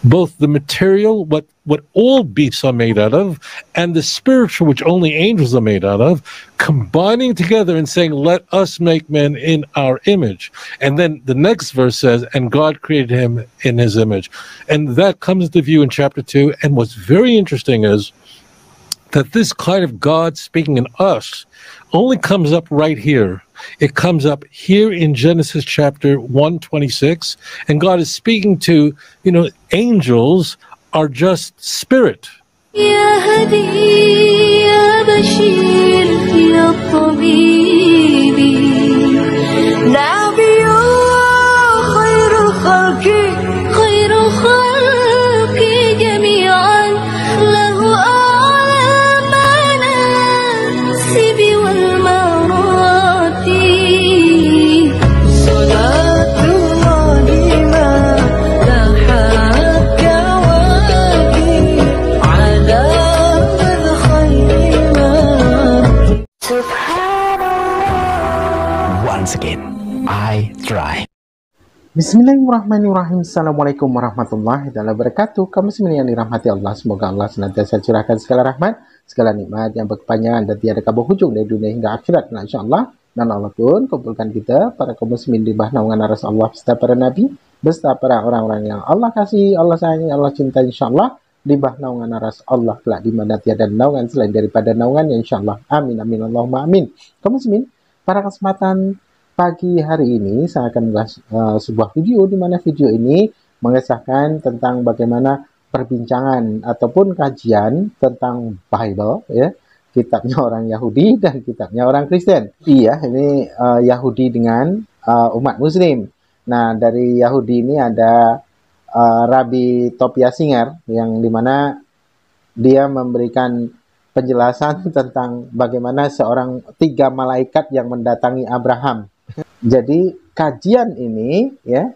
both the material, what all beasts are made out of, and the spiritual, which only angels are made out of, combining together and saying, let us make man in our image. And then the next verse says, and God created him in his image. And that comes into view in chapter 2. And what's very interesting is that this kind of God speaking in us only comes up right here. It comes up here in Genesis chapter 1:26, and God is speaking to, angels are just spirit. Once again, I try. Bismillahirrahmanirrahim. Assalamualaikum warahmatullahi wabarakatuh. Kaum muslimin yang dirahmati Allah, semoga Allah senantiasa curahkan segala rahmat, segala nikmat yang berkepanjangan dan tiada kabur hujung dari dunia hingga akhirat. Nah, insyaallah, dan Allah pun kumpulkan kita para kaum muslimin di bawah naungan aras Allah beserta para nabi, beserta para orang-orang yang Allah kasih, Allah sayangi, Allah cintai, insyaallah di bawah naungan aras Allah kelak di mana tiada naungan selain daripada naungannya, insyaallah. Amin amin Allahumma amin. Kaum muslimin, pada kesempatan pagi hari ini saya akan membahas sebuah video di mana video ini mengesahkan tentang bagaimana perbincangan ataupun kajian tentang Bible, ya, kitabnya orang Yahudi dan kitabnya orang Kristen. Iya, ini Yahudi dengan umat Muslim. Nah, dari Yahudi ini ada Rabbi Topia Singer yang dimana dia memberikan penjelasan tentang bagaimana seorang 3 malaikat yang mendatangi Abraham. Jadi kajian ini, ya,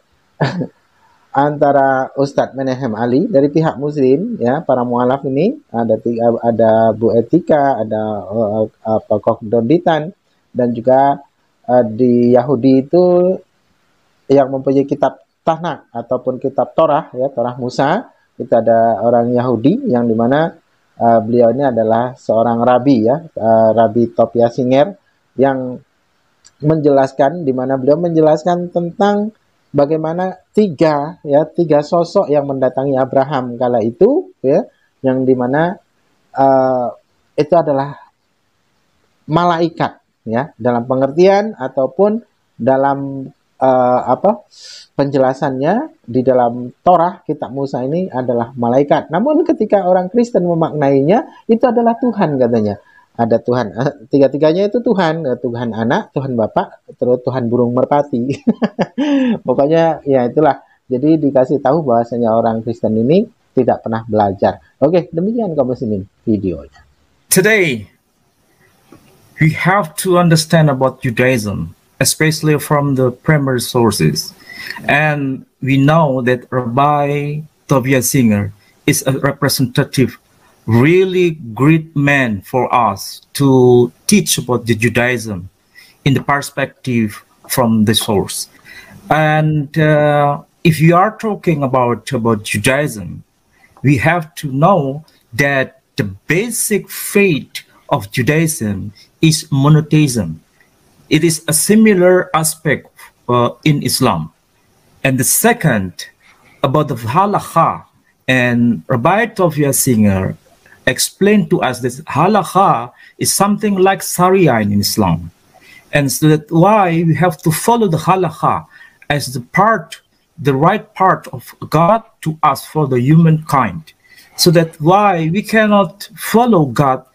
antara Ustadz Menahem Ali dari pihak Muslim, ya, para muallaf ini ada Bu Etika, ada Koh Donditan, dan juga di Yahudi itu yang mempunyai kitab Tanakh ataupun kitab Torah, ya, Torah Musa, itu ada orang Yahudi yang dimana beliau ini adalah seorang rabi, ya, Rabbi Topia Singer, yang menjelaskan, di mana beliau menjelaskan tentang bagaimana tiga sosok yang mendatangi Abraham kala itu, ya, yang dimana itu adalah malaikat, ya, dalam pengertian ataupun dalam penjelasannya di dalam Torah kitab Musa ini adalah malaikat. Namun ketika orang Kristen memaknainya itu adalah Tuhan, katanya. Ada Tuhan, tiga-tiganya itu Tuhan, Tuhan anak, Tuhan bapak, terus Tuhan burung merpati. Pokoknya ya itulah. Jadi dikasih tahu bahwasanya orang Kristen ini tidak pernah belajar. Oke, demikian kaum muslimin videonya. Today we have to understand about Judaism, especially from the primary sources. And we know that Rabbi Tovia Singer is a representative, really great man for us to teach about the Judaism in the perspective from the source. And if you are talking about Judaism, we have to know that the basic faith of Judaism is monotheism. It is a similar aspect in Islam. And the second, about the halakha, and Rabbi Tovia Singer explained to us that halakha is something like Sharia in Islam. And so that's why we have to follow the halakha as the right part of God to us for the humankind. So that's why we cannot follow God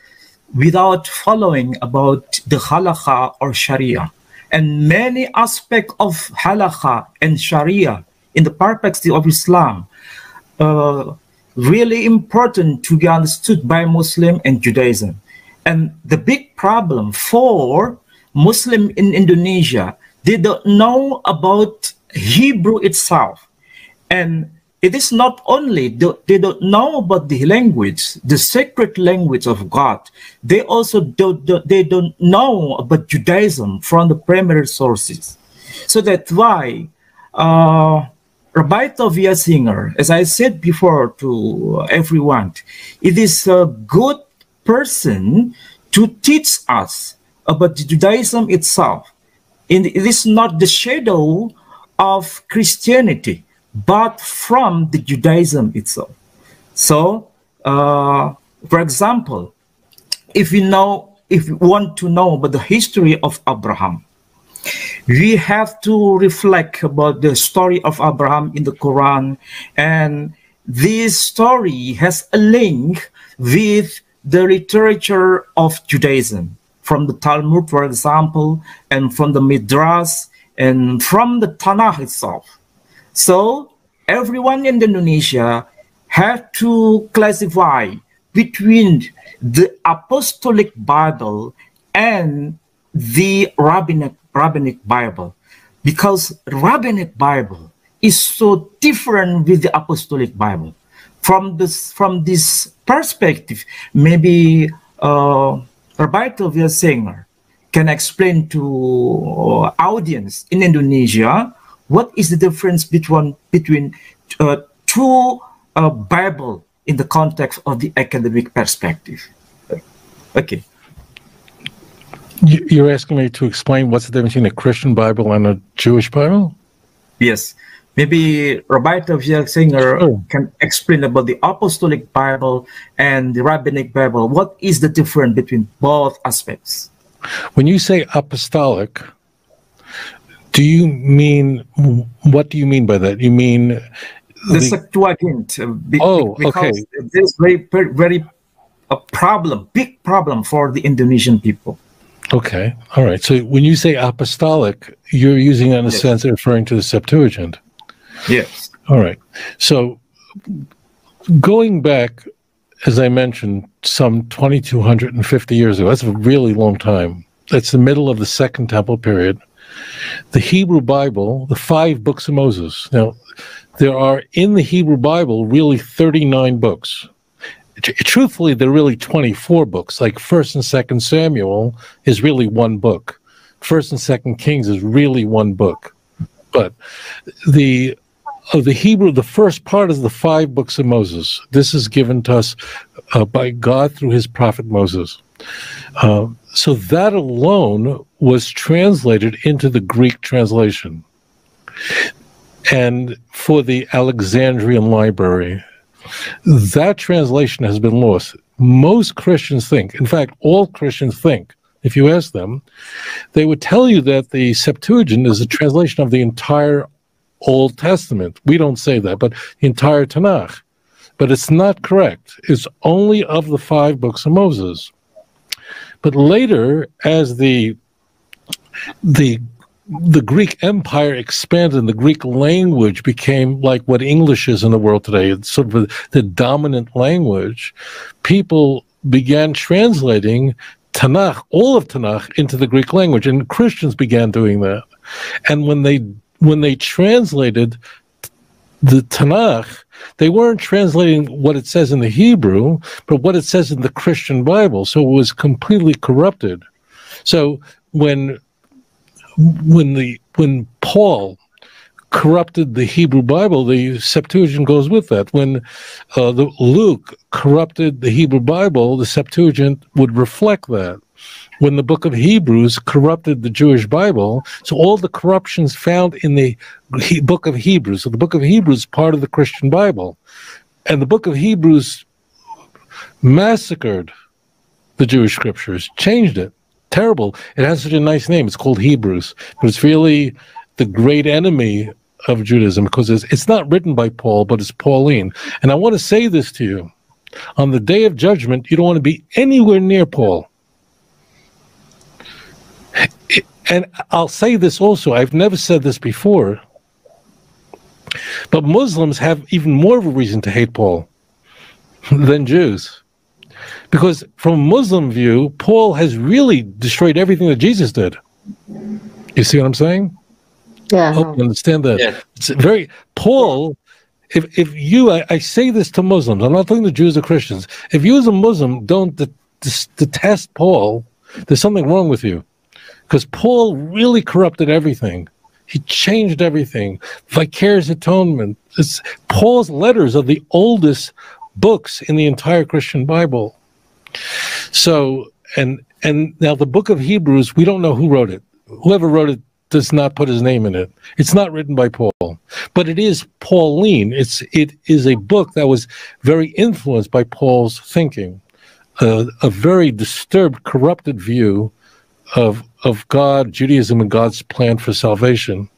without following about the halakha or Sharia. And many aspects of halakha and Sharia in the perspective of Islam really important to be understood by Muslim and Judaism. And the big problem for Muslim in Indonesia, they don't know about Hebrew itself. And it is not only they don't know about the language, the sacred language of God. They also don't know about Judaism from the primary sources. So that's why Rabbi Tovia Singer, as I said before to everyone, it is a good person to teach us about Judaism itself. It is not the shadow of Christianity, but from the Judaism itself. So, for example, if we want to know about the history of Abraham, we have to reflect about the story of Abraham in the Quran, and this story has a link with the literature of Judaism, from the Talmud, for example, and from the Midrash, and from the Tanakh itself. So everyone in Indonesia have to classify between the Apostolic Bible and the Rabbinic Bible, because Rabbinic Bible is so different with the Apostolic Bible. From this perspective, maybe Rabbi Tovia Singer can explain to audience in Indonesia what is the difference between two Bible in the context of the academic perspective. Okay. You're asking me to explain what's the difference between a Christian Bible and a Jewish Bible? Yes. Maybe Rabbi Tovia Singer can explain about the Apostolic Bible and the Rabbinic Bible. What is the difference between both aspects? When you say apostolic, do you mean, what do you mean by that? You mean the Septuagint? Okay. Because there's very big problem for the Indonesian people. Okay, all right. So when you say apostolic, you're using that in a sense referring to the Septuagint. Yes. All right. So going back, as I mentioned, some 2,250 years ago, that's a really long time. That's the middle of the Second Temple period. The Hebrew Bible, the 5 books of Moses. Now, there are in the Hebrew Bible really 39 books. Truthfully, there are really 24 books. Like 1st and 2nd Samuel is really one book. 1st and 2nd Kings is really one book. But the Hebrew, the first part is the 5 books of Moses. This is given to us by God through his prophet Moses. So that alone was translated into the Greek translation. And for the Alexandrian Library, that translation has been lost. Most Christians think, in fact, all Christians think, if you ask them, they would tell you that the Septuagint is a translation of the entire Old Testament. We don't say that, but the entire Tanakh. But it's not correct. It's only of the 5 books of Moses. But later, as the Greek Empire expanded and the Greek language became like what English is in the world today, it's sort of the dominant language, people began translating Tanakh, all of Tanakh, into the Greek language, and Christians began doing that. And when they translated the Tanakh, they weren't translating what it says in the Hebrew, but what it says in the Christian Bible. So it was completely corrupted. So when Paul corrupted the Hebrew Bible, the Septuagint goes with that. When Luke corrupted the Hebrew Bible, the Septuagint would reflect that. When the book of Hebrews corrupted the Jewish Bible, so all the corruptions found in the book of Hebrews. So the book of Hebrews is part of the Christian Bible. And the book of Hebrews massacred the Jewish scriptures, changed it. Terrible. It has such a nice name. It's called Hebrews. But it's really the great enemy of Judaism because it's not written by Paul, but it's Pauline. And I want to say this to you. On the day of judgment, you don't want to be anywhere near Paul. And I'll say this also. I've never said this before. But Muslims have even more of a reason to hate Paul than Jews. Because from a Muslim view, Paul has really destroyed everything that Jesus did. You see what I'm saying? Yeah. I hope you understand that. Yeah. It's very, Paul, if you, I say this to Muslims, I'm not talking to Jews or Christians. If you as a Muslim don't detest Paul, there's something wrong with you. Because Paul really corrupted everything. He changed everything. Vicarious atonement. Paul's letters are the oldest books in the entire Christian Bible. So, and now the book of Hebrews, we don't know who wrote it. Whoever wrote it does not put his name in it. It's not written by Paul, but it is Pauline. It is a book that was very influenced by Paul's thinking, a very disturbed, corrupted view of God, Judaism, and God's plan for salvation.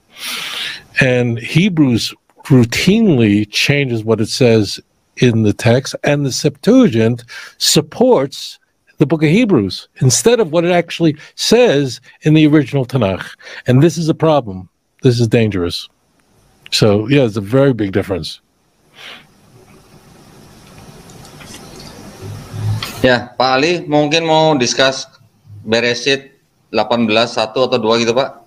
And Hebrews routinely changes what it says in the text, and the Septuagint supports the book of Hebrews instead of what it actually says in the original Tanakh. And this is a problem. This is dangerous. So, yeah, it's a very big difference. Ya, Pak Ali mungkin mau discuss Bereshit 18:1 atau 2 gitu, Pak.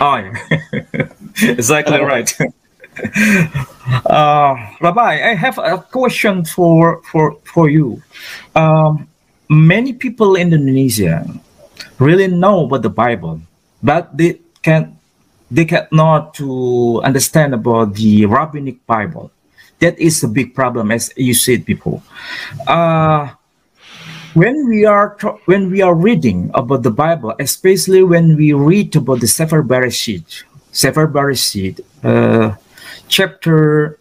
Oh, yeah. Exactly right. Rabbi, I have a question for you. Many people in Indonesia really know about the Bible, but they cannot to understand about the rabbinic Bible. That is a big problem, as you said before. When we are reading about the Bible, especially when we read about the Sefer Bereshit, chapter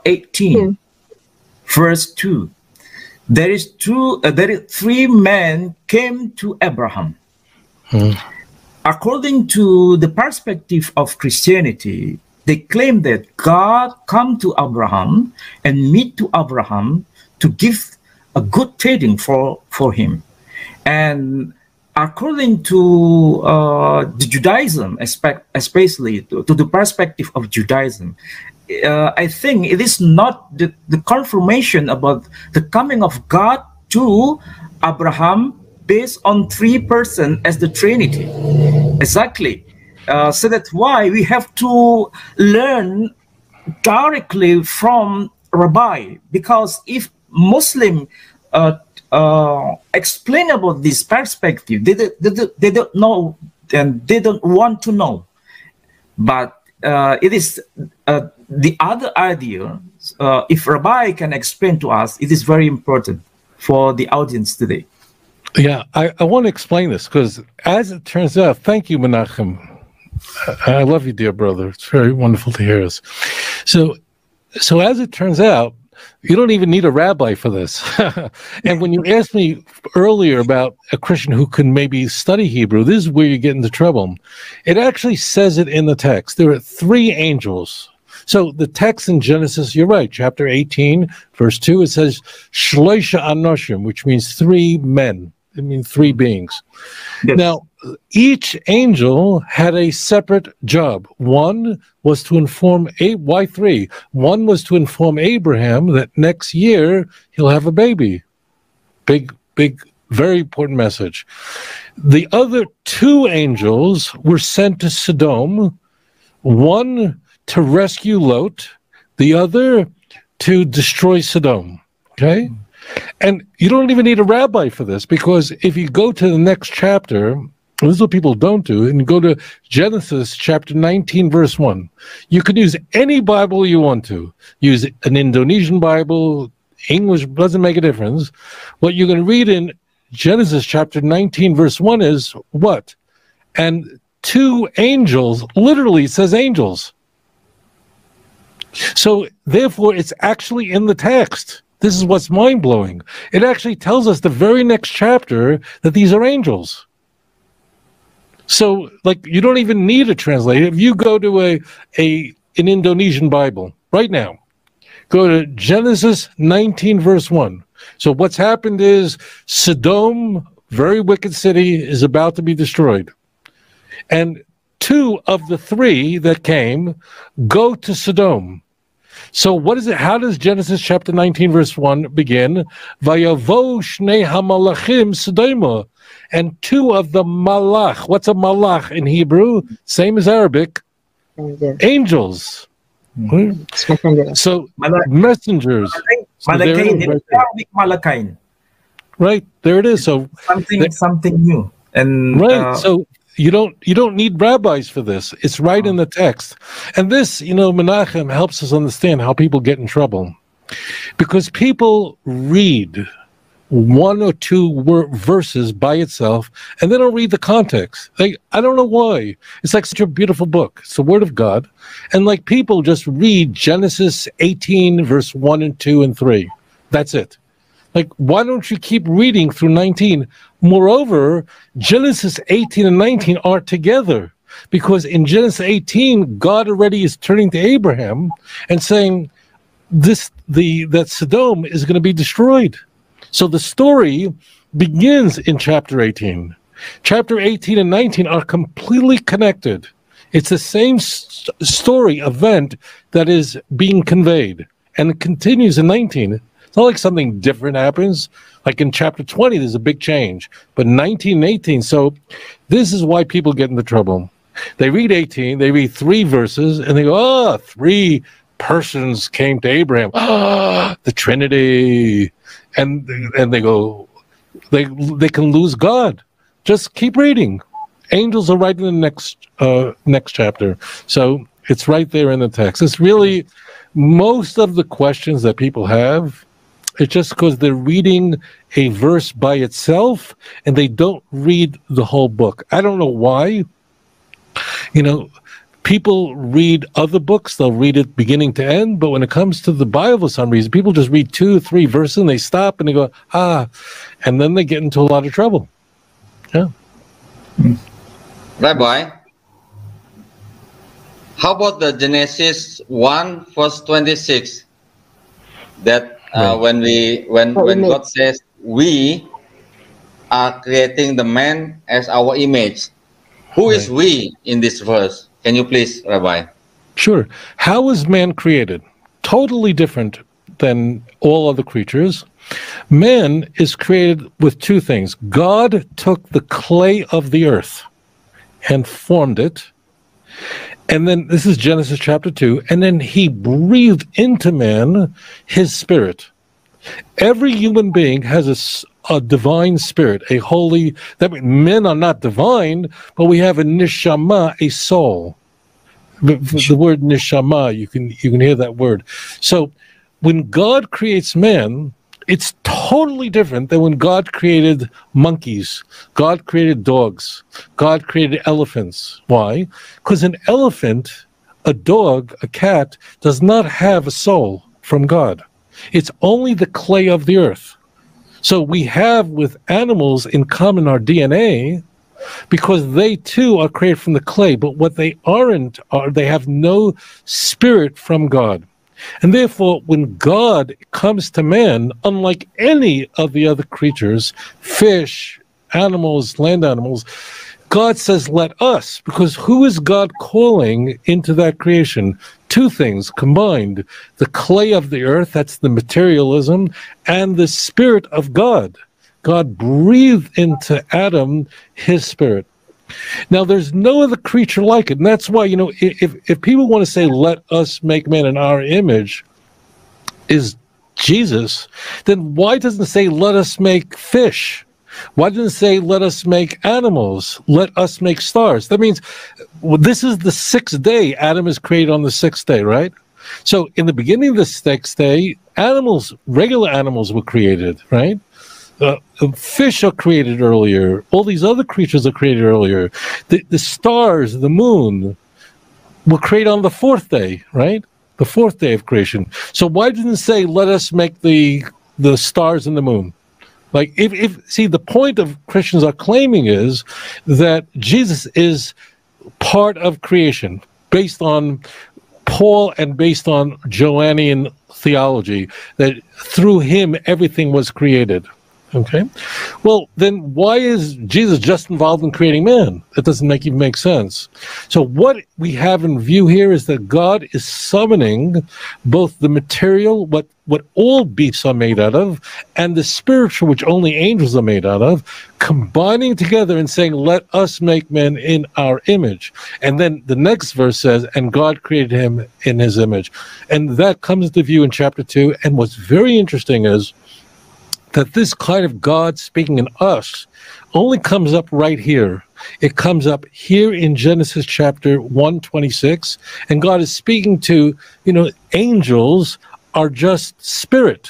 18, verse 2. There is three men came to Abraham. According to the perspective of Christianity, they claim that God come to Abraham and meet to Abraham to give a good feeding for him. And according to the Judaism, especially to the perspective of Judaism, I think it is not the confirmation about the coming of God to Abraham based on three persons as the Trinity. Exactly. So that's why we have to learn directly from Rabbi, because if Muslim explain about this perspective, they don't know and they don't want to know. But it is the other idea. If Rabbi can explain to us, it is very important for the audience today. Yeah, I want to explain this because as it turns out, thank you, Menachem. I love you, dear brother. It's very wonderful to hear us. So as it turns out, you don't even need a rabbi for this. And when you asked me earlier about a Christian who can maybe study Hebrew, this is where you get into trouble. It actually says it in the text. There are three angels. So the text in Genesis, you're right, chapter 18, verse 2, it says, Shloisha Anoshim, which means three men. It means three beings. Yes. Now, each angel had a separate job. One was to inform, why three? One was to inform Abraham that next year he'll have a baby. Big, very important message. The other two angels were sent to Sodom, one to rescue Lot, the other to destroy Sodom. Okay? And you don't even need a rabbi for this, because if you go to the next chapter, this is what people don't do, and you go to Genesis chapter 19, verse 1. You can use any Bible you want to. Use an Indonesian Bible, English, doesn't make a difference. What you're going to read in Genesis chapter 19, verse 1 is what? And two angels, literally it says angels. So therefore, it's actually in the text. This is what's mind-blowing. It actually tells us the very next chapter that these are angels. So, like, you don't even need a translator. If you go to an Indonesian Bible right now, go to Genesis 19, verse 1. So what's happened is Sodom, very wicked city, is about to be destroyed. And two of the three that came go to Sodom. So what is it? How does Genesis chapter 19 verse 1 begin? Vayavo shnei hamalachim Sodoma, and two of the malach. What's a malach in Hebrew? Same as Arabic. Angels. So messengers. Malakain. Arabic malakain. Right, there it is. So something new. And Right. So you don't need rabbis for this. It's right in the text. And this, Menachem helps us understand how people get in trouble. Because people read one or two verses by itself, and they don't read the context. I don't know why. It's like such a beautiful book. It's the Word of God. And like people just read Genesis 18, verse 1 and 2 and 3. That's it. Like, why don't you keep reading through 19? Moreover, Genesis 18 and 19 are together. Because in Genesis 18, God already is turning to Abraham and saying that Sodom is going to be destroyed. So the story begins in chapter 18. Chapter 18 and 19 are completely connected. It's the same story, event that is being conveyed. And it continues in 19. It's not like something different happens. Like in chapter 20, there's a big change. But 19 and 18, so this is why people get into trouble. They read 18, they read 3 verses, and they go, 3 persons came to Abraham. The Trinity. And they go, they can lose God. Just keep reading. Angels are right in the next chapter. So it's right there in the text. It's really most of the questions that people have. It's just because they're reading a verse by itself and they don't read the whole book. I don't know why. People read other books, they'll read it beginning to end, but when it comes to the Bible, for some reason, people just read 2 or 3 verses and they stop and they go, and then they get into a lot of trouble. Yeah. Rabbi, how about the Genesis 1, verse 26? That when God says, we are creating the man as our image. Who is we in this verse? Can you please, Rabbi? Sure. How is man created? Totally different than all other creatures. Man is created with 2 things. God took the clay of the earth and formed it. And then, this is Genesis chapter 2, and then he breathed into man his spirit. Every human being has a divine spirit, a holy, that means men are not divine, but we have a neshama, a soul. The word neshama, you can hear that word. So when God creates man, it's totally different than when God created monkeys, God created dogs, God created elephants. Why? Because an elephant, a dog, a cat does not have a soul from God. It's only the clay of the earth. So we have with animals in common our DNA, because they too are created from the clay, but what they aren't are they have no spirit from God. And therefore, when God comes to man, unlike any of the other creatures, fish, animals, land animals, God says, let us, because who is God calling into that creation? 2 things combined, the clay of the earth, that's the materialism, and the spirit of God. God breathed into Adam his spirit. Now, there's no other creature like it. And that's why, if people want to say, let us make man in our image, is Jesus, then why doesn't it say, let us make fish? Why didn't it say, let us make animals? Let us make stars? That means this is the 6th day. Adam is created on the 6th day, right? So in the beginning of the 6th day, regular animals were created, right? Fish are created earlier. All these other creatures are created earlier. The stars, the moon, were created on the 4th day, right? The 4th day of creation. So why didn't it say, let us make the stars and the moon? Like, see, the point of Christians are claiming is that Jesus is part of creation, based on Paul and based on Joannean theology, that through him everything was created. Okay, well, then why is Jesus just involved in creating man? That doesn't even make sense. So what we have in view here is that God is summoning both the material, what all beasts are made out of, and the spiritual, which only angels are made out of, combining together and saying, let us make man in our image. And then the next verse says, and God created him in his image. And that comes into view in chapter 2. And what's very interesting is that this kind of God speaking in us only comes up right here. It comes up here in Genesis chapter 1:26, and God is speaking to, angels are just spirit.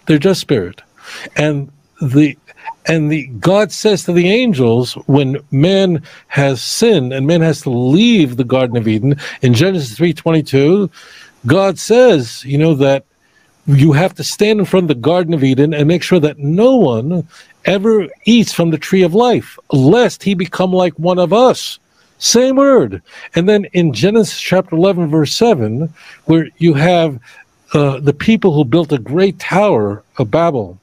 They're just spirit. And the God says to the angels, when man has sinned and man has to leave the Garden of Eden, in Genesis 3:22, God says, that you have to stand in front of the Garden of Eden and make sure that no one ever eats from the tree of life, lest he become like one of us. Same word. And then in Genesis chapter 11, verse 7, where you have the people who built a great tower of Babel,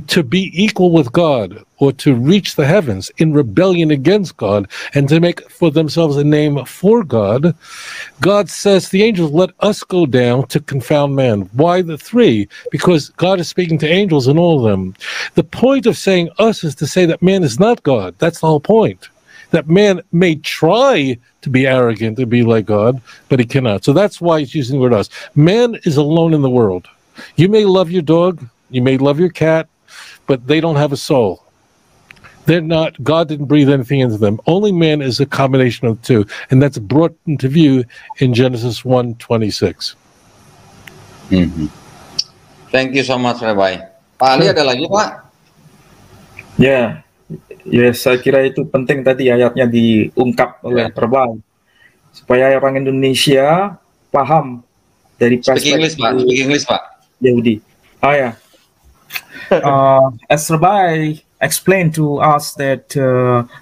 to be equal with God, or to reach the heavens in rebellion against God, and to make for themselves a name for God, God says to the angels, let us go down to confound man. Why the three? Because God is speaking to angels and all of them. The point of saying us is to say that man is not God. That's the whole point. That man may try to be arrogant, to be like God, but he cannot. So that's why he's using the word us. Man is alone in the world. You may love your dog, you may love your cat, but they don't have a soul. They're not, God didn't breathe anything into them. Only man is a combination of the two. And that's brought into view in Genesis 1:26. Thank you so much, Rabbi. Pak Ali ada lagi, Pak? Ya, saya kira itu penting tadi ayatnya diungkap oleh Rabbi, supaya orang Indonesia paham dari perspektif Speak English, Pak. Yahudi. As Rabbi explained to us that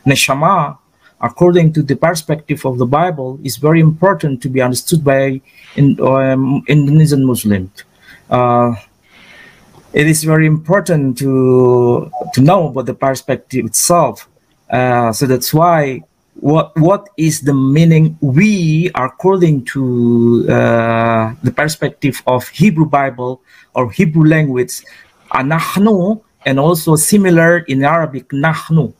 Neshama, according to the perspective of the Bible, is very important to be understood by Indonesian Muslims. It is very important to know about the perspective itself. So that's why what is the meaning we, according to the perspective of Hebrew Bible or Hebrew language, nahnu, and also similar in Arabic, nahnu.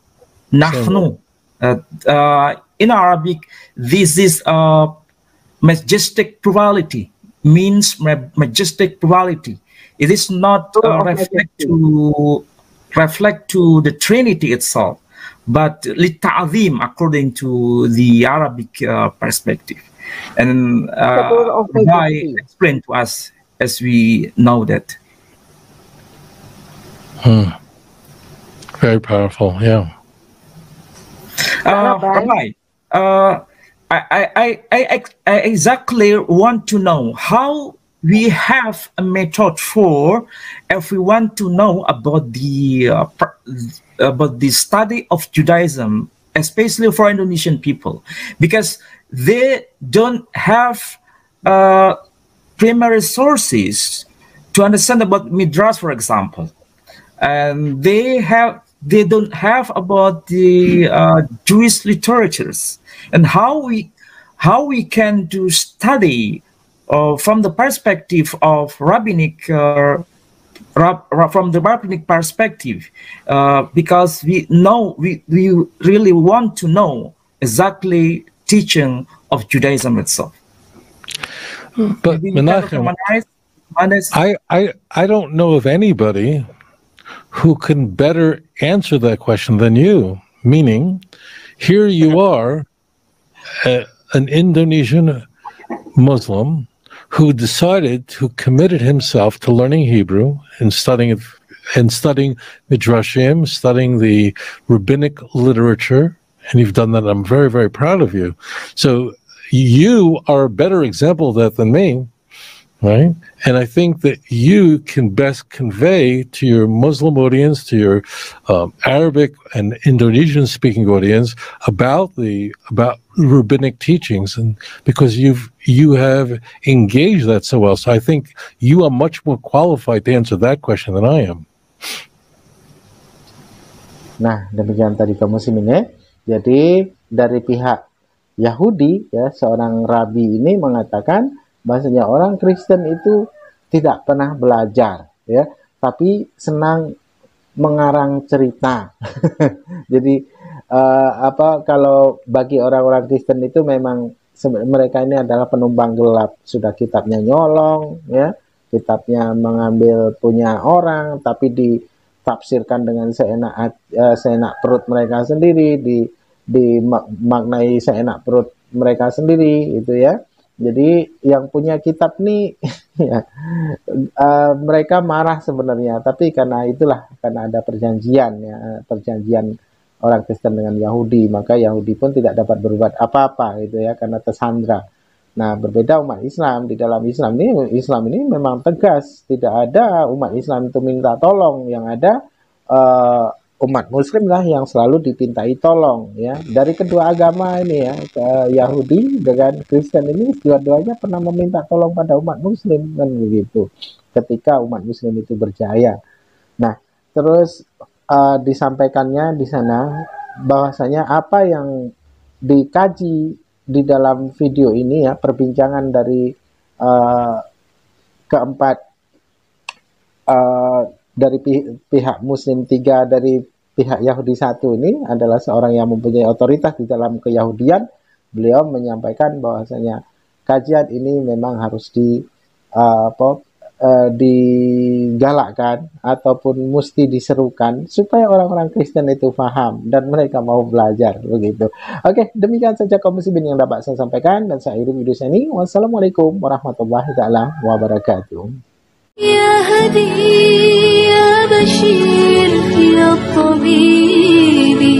In Arabic, this is majestic plurality, means majestic plurality. It is not reflect to the Trinity itself, but lita'zim, according to the Arabic perspective. And Rabbi explained to us as we know that. Very powerful, yeah. Rabbi, I exactly want to know how we have a method for, if we want to know about the study of Judaism, especially for Indonesian people, because they don't have primary sources to understand about Midrash, for example, and they don't have about the Jewish literatures, and how we can do study from the perspective of rabbinic, from the rabbinic perspective, because we really want to know exactly teaching of Judaism itself. But Menachem, I don't know of anybody who can better answer that question than you. Meaning, here you are, an Indonesian Muslim who committed himself to learning Hebrew and studying Midrashim, studying the rabbinic literature, and you've done that. I'm very, very proud of you. So you are a better example of that than me, right? And I think that you can best convey to your Muslim audience, to your Arabic and Indonesian-speaking audience about rabbinic teachings, and because you have engaged that so well. So I think you are much more qualified to answer that question than I am. Nah, demikian tadi kaum muslimin. Jadi dari pihak Yahudi, ya, seorang rabi ini mengatakan bahasanya orang Kristen itu tidak pernah belajar, ya, tapi senang mengarang cerita. Jadi kalau bagi orang-orang Kristen itu memang mereka ini adalah penumpang gelap. Sudah kitabnya nyolong, ya, kitabnya mengambil punya orang, tapi ditafsirkan dengan seenak perut mereka sendiri, dimaknai seenak perut mereka sendiri, itu ya. Jadi yang punya kitab nih ya, mereka marah sebenarnya, tapi karena ada perjanjian ya, perjanjian orang Kristen dengan Yahudi, maka Yahudi pun tidak dapat berbuat apa-apa gitu ya, karena tersandra. Nah, berbeda umat Islam. Di dalam Islam ini memang tegas, tidak ada umat Islam itu minta tolong, yang ada umat Muslim lah yang selalu dipintai tolong ya. Dari kedua agama ini ya, Yahudi dengan Kristen ini dua-duanya pernah meminta tolong pada umat Muslim kan begitu. Ketika umat Muslim itu berjaya. Nah, terus disampaikannya di sana bahwasanya apa yang dikaji di dalam video ini ya, perbincangan dari keempat dari pihak Muslim 3, dari pihak Yahudi 1 ini adalah seorang yang mempunyai otoritas di dalam keyahudian. Beliau menyampaikan bahwasanya kajian ini memang harus digalakkan ataupun mesti diserukan supaya orang-orang Kristen itu paham dan mereka mau belajar begitu. Oke, demikian saja kaum muslimin yang dapat saya sampaikan, dan saya akhiri video ini. Wassalamualaikum warahmatullahi taala wabarakatuh. Ya hadi ya bashir ya tabibi.